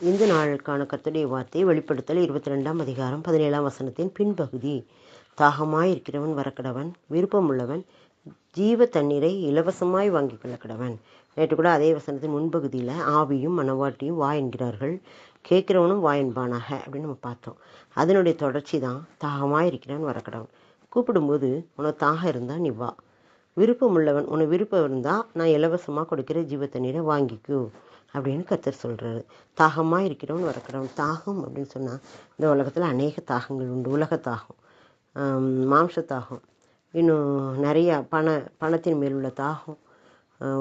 இந்த நாளுக்கான கர்த்தருடைய வார்த்தை வெளிப்படுத்தல் 22ஆம் அதிகாரம் 17ஆம் வசனத்தின் பின்பகுதி. தாகமாயிருக்கிறவன் வரக்கடவன், விருப்பமுள்ளவன் ஜீவ தண்ணீரை இலவசமாய் வாங்கிக் கொள்ள கடவன். நேற்று கூட அதே வசனத்தின் முன்பகுதியில் ஆவியும் மனவாட்டியும் வா என்கிறார்கள், கேட்கிறவனும் வா என்பானாக அப்படின்னு நம்ம பார்த்தோம். அதனுடைய தொடர்ச்சி தான் தாகமாயிருக்கிறவன் வரக்கடவன். கூப்பிடும்போது உனக்கு தாகம் இருந்தால் நீ வா, விருப்பமுள்ளவன் உனக்கு விருப்பம் இருந்தால் நான் இலவசமாக கொடுக்குற ஜீவ தண்ணீரை வாங்கிக்கோ அப்படின்னு கர்த்தர் சொல்கிறாரு. தாகமாக இருக்கிறவன் வரக்கிறவன். தாகம் அப்படின்னு சொன்னால் இந்த உலகத்தில் அநேக தாகங்கள் உண்டு. உலக தாகம், மாம்ச தாகம், இன்னும் நிறையா பணத்தின் மேல் உள்ள தாகம்,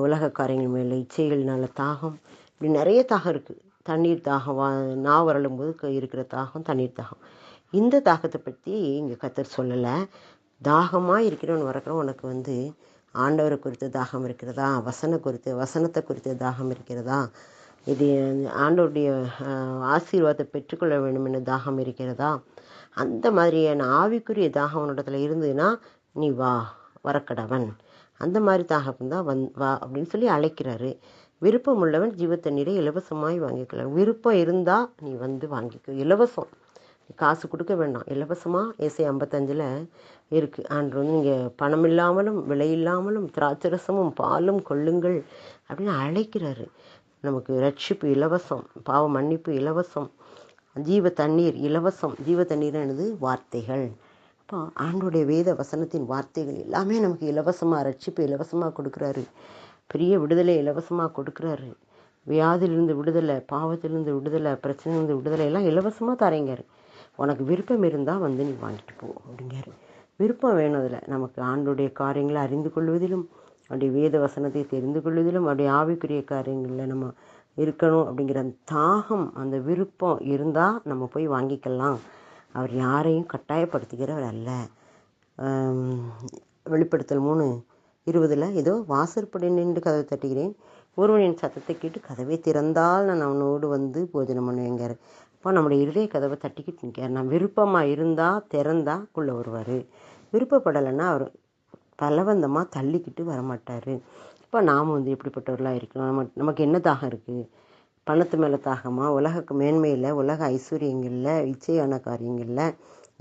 உலக காரியங்கள் மேலே இச்சைகள்னால தாகம், இப்படி நிறைய தாகம் இருக்குது. தண்ணீர் தாகம், நான் வரலும் போது இருக்கிற தாகம் தண்ணீர் தாகம். இந்த தாகத்தை பற்றி இங்கே கர்த்தர் சொல்லலை. தாகமாக இருக்கிறவன் வரக்கிறவன் உனக்கு ஆண்டவரை குறித்த தாகம் இருக்கிறதா, வசனத்தை குறித்த தாகம் இருக்கிறதா, இது ஆண்டவருடைய ஆசீர்வாதத்தை பெற்றுக்கொள்ள வேண்டும் என்ற தாகம் இருக்கிறதா, அந்த மாதிரியான ஆவிக்குரிய தாகம் உன்னிடத்துல இருந்ததுன்னா நீ வா வரக்கடவன். அந்த மாதிரி தாகம் தான் வா அப்படின்னு சொல்லி அழைக்கிறாரு. விருப்பம் உள்ளவன் ஜீவ தண்ணீரை இலவசமாய் வாங்கிக்கலாம். விருப்பம் இருந்தால் நீ வாங்கிக்கோ. இலவசம், காசு கொடுக்க வேண்டாம், இலவசமாக. ஏசாயா 55 இருக்குது. ஆண்டவர் நீங்கள் பணம் இல்லாமலும் விலை இல்லாமலும் திராட்சரசமும் பாலும் கொள்ளுங்கள் அப்படின்னு அழைக்கிறாரு. நமக்கு ரட்சிப்பு இலவசம், பாவ மன்னிப்பு இலவசம், ஜீவ தண்ணீர் இலவசம். ஜீவ தண்ணீர் என்னது? வார்த்தைகள். அப்போ ஆண்டோடைய வேத வசனத்தின் வார்த்தைகள் எல்லாமே நமக்கு இலவசமாக, ரட்சிப்பு இலவசமாக கொடுக்குறாரு. பெரிய விடுதலை இலவசமாக கொடுக்குறாரு. வியாதியிலிருந்து விடுதலை, பாவத்திலிருந்து விடுதலை, பிரச்சனையிலிருந்து விடுதலை எல்லாம் இலவசமாக தரேங்காரு. உனக்கு விருப்பம் இருந்தால் நீ வாங்கிட்டு போ அப்படிங்காரு. விருப்பம் வேணும். அதில் நமக்கு ஆண்டோடைய காரியங்களை அறிந்து கொள்வதிலும், அப்படி வேத வசனத்தை தெரிந்து கொள்வதிலும், அப்படி ஆவிக்குரிய காரியங்களில் நம்ம இருக்கணும் அப்படிங்கிற அந்த தாகம், அந்த விருப்பம் இருந்தால் நம்ம போய் வாங்கிக்கலாம். அவர் யாரையும் கட்டாயப்படுத்துகிறவர் அல்ல. வெளிப்படுத்தல் 3:20 ஏதோ வாசற்படி நின்று கதவை தட்டுகிறேன், ஒருவனின் சத்தத்தை கேட்டு கதவை திறந்தால் நான் அவனோடு போஜனம் பண்ணுவேங்காரு. அப்போ நம்முடைய இருதய கதவை தட்டிக்கிட்டு நிற்கார். நான் விருப்பமாக இருந்தால் திறந்தா உள்ளே வருவார். விருப்பப்படலைன்னா அவர் பலவந்தமாக தள்ளிக்கிட்டு வரமாட்டார். இப்போ நாம் எப்படிப்பட்டவர்களாக இருக்கணும்? நமக்கு என்ன தாகம் இருக்குது? பணத்து மேலே தாகமா, உலக மேன்மையில், உலக ஐஸ்வர்யங்களில், இச்சையான காரியங்களில்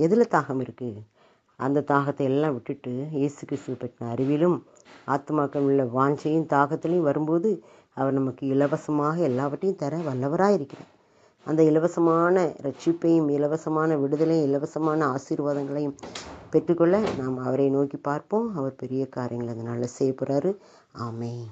எதில் தாகம் இருக்குது? அந்த தாகத்தை எல்லாம் விட்டுட்டு இயேசு கிறிஸ்துவை பற்றின அறிவிலும் ஆத்மாக்கள் உள்ள வாஞ்சையும் தாகத்திலையும் வரும்போது அவர் நமக்கு இலவசமாக எல்லாவற்றையும் தர வல்லவராக இருக்கிறார். அந்த இலவசமான ரட்சிப்பையும், இலவசமான விடுதலையும், இலவசமான ஆசீர்வாதங்களையும் பெற்றுக்கொள்ள நாம் அவரை நோக்கி பார்ப்போம். அவர் பெரிய காரியங்கள் அதனால் செய்ய போகிறாரு. ஆமென்.